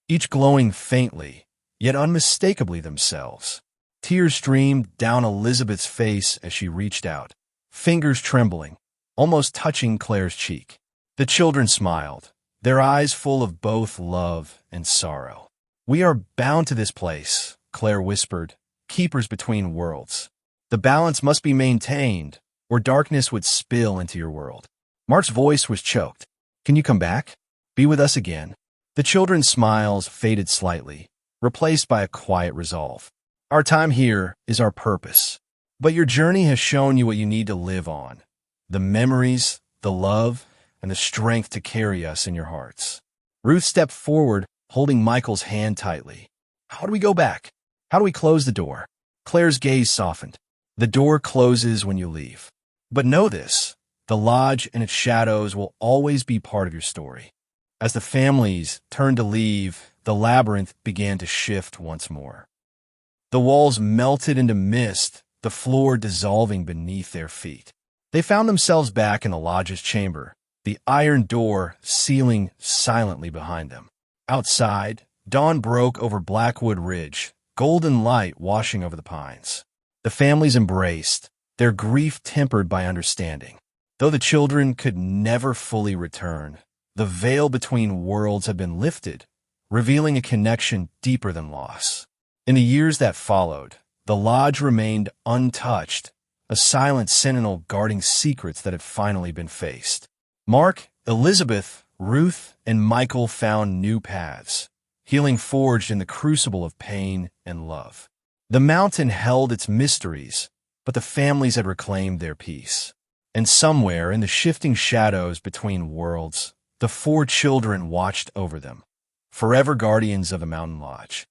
each glowing faintly, yet unmistakably themselves. Tears streamed down Elizabeth's face as she reached out, fingers trembling, almost touching Claire's cheek. The children smiled, their eyes full of both love and sorrow. "We are bound to this place," Claire whispered, "keepers between worlds. The balance must be maintained, or darkness would spill into your world." Mark's voice was choked. "Can you come back? Be with us again?" The children's smiles faded slightly, replaced by a quiet resolve. "Our time here is our purpose, but your journey has shown you what you need to live on. The memories, the love, and the strength to carry us in your hearts." Ruth stepped forward, holding Michael's hand tightly. "How do we go back? How do we close the door?" Claire's gaze softened. "The door closes when you leave. But know this, the lodge and its shadows will always be part of your story." As the families turned to leave, the labyrinth began to shift once more. The walls melted into mist, the floor dissolving beneath their feet. They found themselves back in the lodge's chamber, the iron door sealing silently behind them. Outside, dawn broke over Blackwood Ridge, golden light washing over the pines. The families embraced, their grief tempered by understanding. Though the children could never fully return, the veil between worlds had been lifted, revealing a connection deeper than loss. In the years that followed, the lodge remained untouched, a silent sentinel guarding secrets that had finally been faced. Mark, Elizabeth, Ruth, and Michael found new paths, healing forged in the crucible of pain and love. The mountain held its mysteries, but the families had reclaimed their peace. And somewhere in the shifting shadows between worlds, the four children watched over them, forever guardians of the mountain lodge.